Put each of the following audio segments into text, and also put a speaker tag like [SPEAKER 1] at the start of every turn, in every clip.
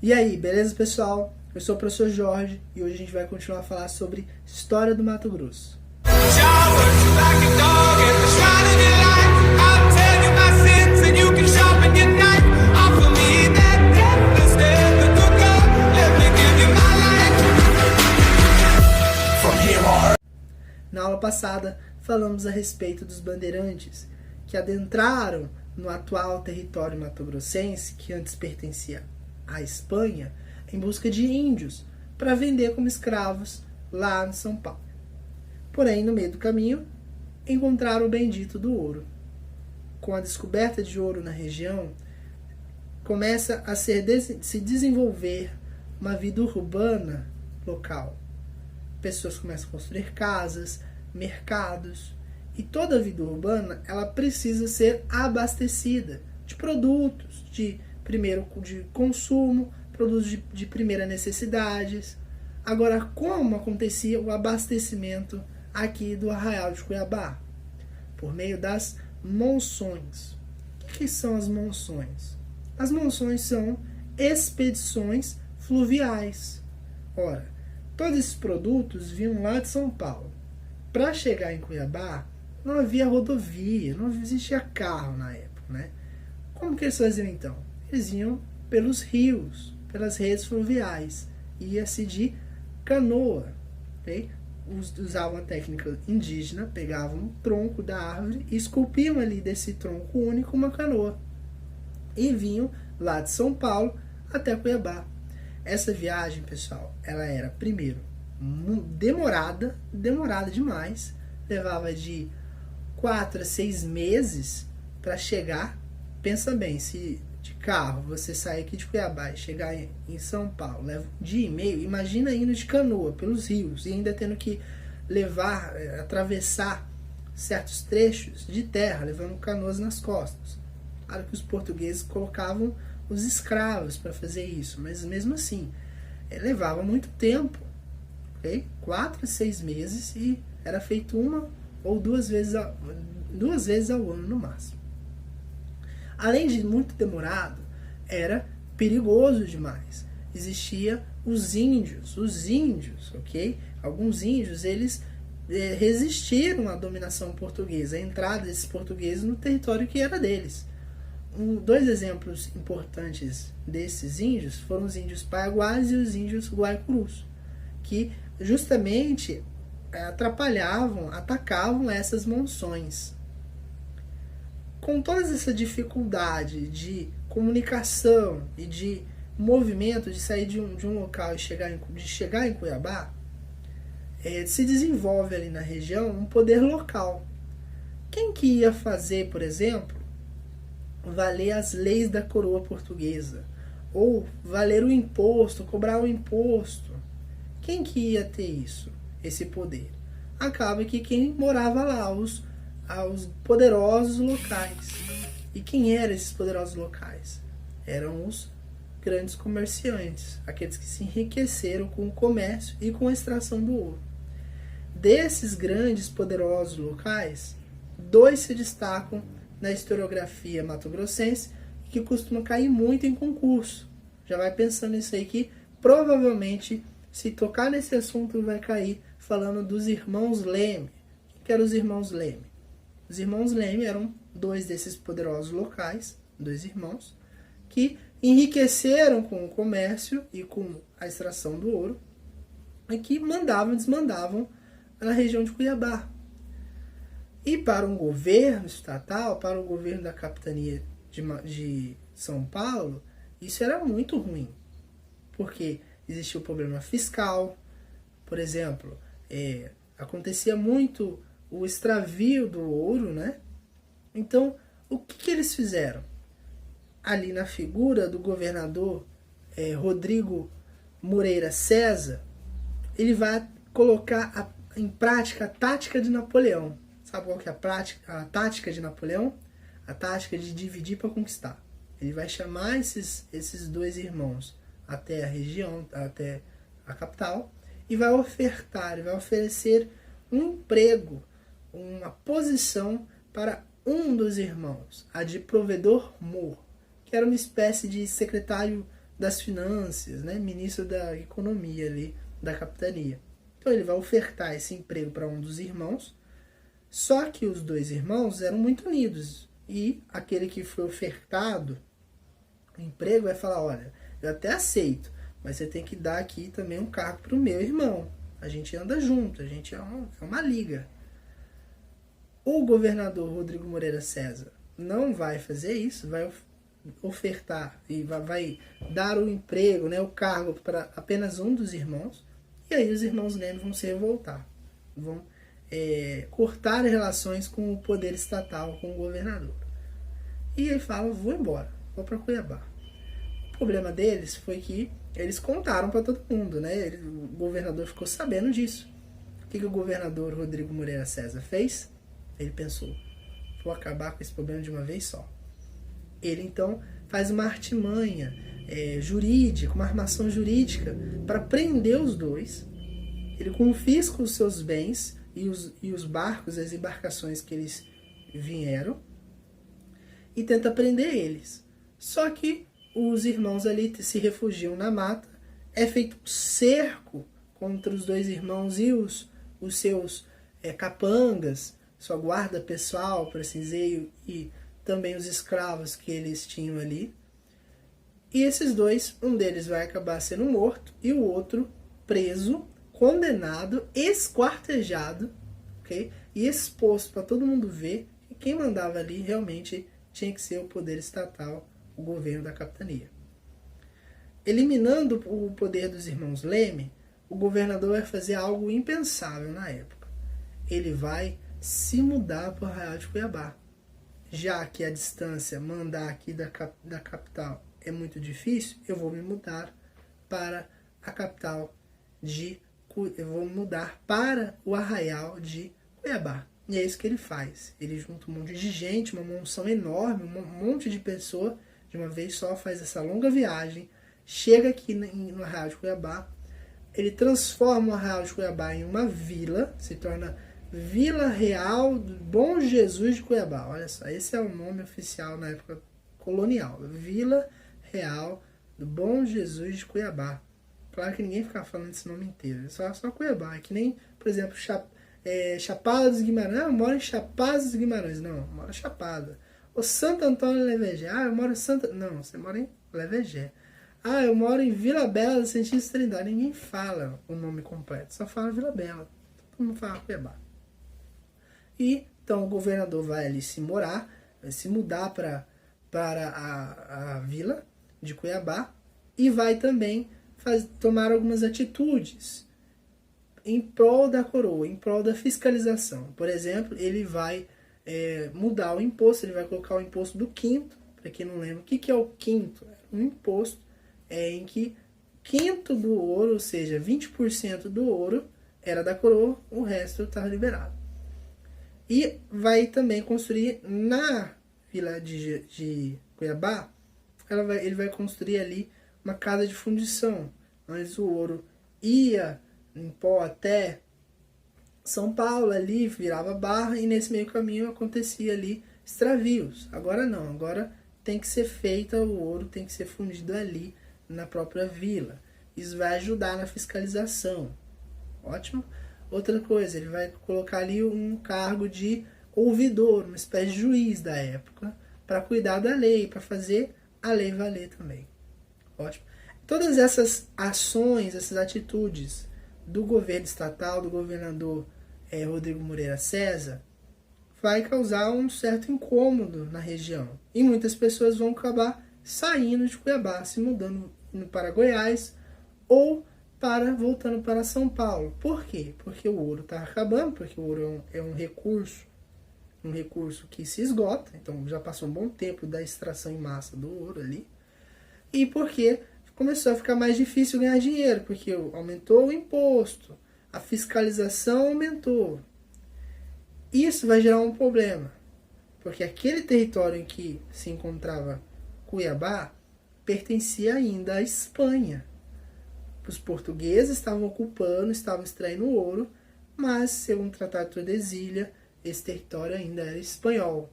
[SPEAKER 1] E aí, beleza, pessoal? Eu sou o professor Jorge e hoje a gente vai continuar a falar sobre história do Mato Grosso. Na aula passada, falamos a respeito dos bandeirantes que adentraram no atual território mato-grossense, que antes pertencia à Espanha, em busca de índios para vender como escravos lá em São Paulo. Porém, no meio do caminho, encontraram o bendito do ouro. Com a descoberta de ouro na região, começa a se desenvolver uma vida urbana local. Pessoas começam a construir casas, mercados, e toda a vida urbana ela precisa ser abastecida de produtos de consumo, produtos de primeira necessidades. Agora, como acontecia o abastecimento aqui do Arraial de Cuiabá? Por meio das monções. O que são as monções? As monções são expedições fluviais. Ora, todos esses produtos vinham lá de São Paulo. Para chegar em Cuiabá, não havia rodovia, não existia carro na época, né? Como que eles faziam então? Eles iam pelos rios, pelas redes fluviais. Ia-se de canoa, ok? Usavam a técnica indígena, pegavam um tronco da árvore e esculpiam ali desse tronco único uma canoa. E vinham lá de São Paulo até Cuiabá. Essa viagem, pessoal, ela era, primeiro, demorada demais. Levava de 4 a 6 meses para chegar. Pensa bem, se de carro você sair aqui de Cuiabá e chegar em São Paulo, leva um dia e meio. Imagina indo de canoa pelos rios e ainda tendo que atravessar certos trechos de terra, levando canoas nas costas. Claro que os portugueses colocavam os escravos para fazer isso, mas mesmo assim, levava muito tempo, ok? 4 a 6 meses e era feito uma ou duas vezes ao ano no máximo. Além de muito demorado, era perigoso demais. Existia os índios, ok? Alguns índios, eles resistiram à dominação portuguesa, à entrada desses portugueses no território que era deles. Dois exemplos importantes desses índios foram os índios paiaguás e os índios guaicurus, que justamente atacavam essas monções. Com toda essa dificuldade de comunicação e de movimento, de sair de um local e chegar em Cuiabá, se desenvolve ali na região um poder local. Quem que ia fazer, por exemplo, valer as leis da coroa portuguesa? Ou valer o imposto, cobrar o imposto? Quem que ia ter isso? Esse poder? Acaba que quem morava lá, aos poderosos locais. E quem eram esses poderosos locais? Eram os grandes comerciantes, aqueles que se enriqueceram com o comércio e com a extração do ouro. Desses grandes poderosos locais, 2 se destacam na historiografia mato-grossense, que costuma cair muito em concurso. Já vai pensando nisso aí, que provavelmente, se tocar nesse assunto, vai cair falando dos irmãos Leme. Que eram os irmãos Leme? Os irmãos Leme eram 2 desses poderosos locais, 2 irmãos, que enriqueceram com o comércio e com a extração do ouro, e que mandavam e desmandavam na região de Cuiabá. E para um governo estatal, para o governo da capitania de São Paulo, isso era muito ruim, porque existia o problema fiscal. Por exemplo, acontecia muito o extravio do ouro, né? Então, o que eles fizeram? Ali na figura do governador Rodrigo Moreira César, ele vai colocar em prática a tática de Napoleão. Sabe qual que é a tática de Napoleão? A tática de dividir para conquistar. Ele vai chamar esses 2 irmãos até a região, até a capital, e vai oferecer um emprego, uma posição para um dos irmãos, a de provedor-mor, que era uma espécie de secretário das finanças, né? Ministro da economia ali da capitania. Então ele vai ofertar esse emprego para um dos irmãos, só que os dois irmãos eram muito unidos, e aquele que foi ofertado o emprego vai falar, olha, eu até aceito, mas você tem que dar aqui também um cargo para o meu irmão. A gente anda junto, a gente é uma liga. O governador Rodrigo Moreira César não vai fazer isso, vai ofertar e vai dar o emprego, né, o cargo para apenas um dos irmãos, e aí os irmãos Leme vão se revoltar, vão cortar relações com o poder estatal, com o governador. E ele fala, vou embora, vou para Cuiabá. O problema deles foi que eles contaram para todo mundo, né? O governador ficou sabendo disso. O que o governador Rodrigo Moreira César fez? Ele pensou, vou acabar com esse problema de uma vez só. Ele então faz uma artimanha jurídica, uma armação jurídica para prender os dois. Ele confisca os seus bens e os barcos, as embarcações que eles vieram, e tenta prender eles. Só que os irmãos ali se refugiam na mata, é feito um cerco contra os dois irmãos e os seus capangas, sua guarda pessoal, por assim dizer, e também os escravos que eles tinham ali. E esses dois, um deles vai acabar sendo morto e o outro preso, condenado, esquartejado, okay? E exposto para todo mundo ver que quem mandava ali realmente tinha que ser o poder estatal, o governo da capitania. Eliminando o poder dos irmãos Leme, o governador vai fazer algo impensável na época. Ele vai se mudar para o Arraial de Cuiabá. Já que a distância, mandar aqui da capital é muito difícil, eu vou me mudar para a capital eu vou mudar para o Arraial de Cuiabá. E é isso que ele faz. Ele junta um monte de gente, uma monção enorme, um monte de pessoa, de uma vez só, faz essa longa viagem, chega aqui no Arraial de Cuiabá, ele transforma o Arraial de Cuiabá em uma vila, se torna Vila Real do Bom Jesus de Cuiabá. Olha só, esse é o nome oficial na época colonial. Vila Real do Bom Jesus de Cuiabá. Claro que ninguém fica falando esse nome inteiro, é só Cuiabá. É que nem, por exemplo, Chapada dos Guimarães. Ah, eu moro em Chapada dos Guimarães. Não, eu moro em Chapada. O Santo Antônio Levegé. Ah, eu moro em Santa... Não, você mora em Levegé. Ah, eu moro em Vila Bela, Santíssima Trindade. Ninguém fala o nome completo, só fala Vila Bela. Todo mundo fala Cuiabá. E então o governador vai ali vai se mudar para a vila de Cuiabá e vai também tomar algumas atitudes em prol da coroa, em prol da fiscalização. Por exemplo, ele vai mudar o imposto, ele vai colocar o imposto do quinto. Para quem não lembra, o que é o quinto? É um imposto em que quinto do ouro, ou seja, 20% do ouro era da coroa, o resto estava liberado. E vai também construir na vila de Cuiabá, ele vai construir ali uma casa de fundição. Antes o ouro ia em pó até São Paulo, ali virava barra, e nesse meio caminho acontecia ali extravios. Agora não, agora tem que ser feita, o ouro tem que ser fundido ali na própria vila. Isso vai ajudar na fiscalização. Ótimo. Outra coisa, ele vai colocar ali um cargo de ouvidor, uma espécie de juiz da época, para cuidar da lei, para fazer a lei valer também. Ótimo. Todas essas ações, essas atitudes do governo estatal, do governador Rodrigo Moreira César, vai causar um certo incômodo na região. E muitas pessoas vão acabar saindo de Cuiabá, se mudando para Goiás ou voltando para São Paulo. Por quê? Porque o ouro está acabando, porque o ouro é um recurso que se esgota, então já passou um bom tempo da extração em massa do ouro ali, e porque começou a ficar mais difícil ganhar dinheiro, porque aumentou o imposto, a fiscalização aumentou. Isso vai gerar um problema, porque aquele território em que se encontrava Cuiabá pertencia ainda à Espanha. Os portugueses estavam ocupando, estavam extraindo ouro, mas, segundo o Tratado de Tordesilhas, esse território ainda era espanhol.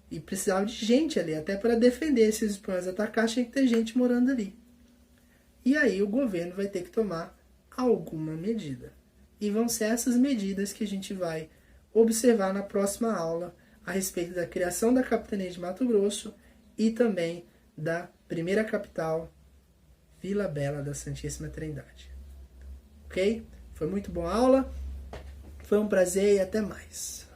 [SPEAKER 1] E precisava de gente ali, até para defender. Se os espanhóis atacassem, tinha que ter gente morando ali. E aí o governo vai ter que tomar alguma medida. E vão ser essas medidas que a gente vai observar na próxima aula a respeito da criação da capitania de Mato Grosso e também da primeira capital, Vila Bela da Santíssima Trindade. Ok? Foi muito boa a aula, foi um prazer e até mais.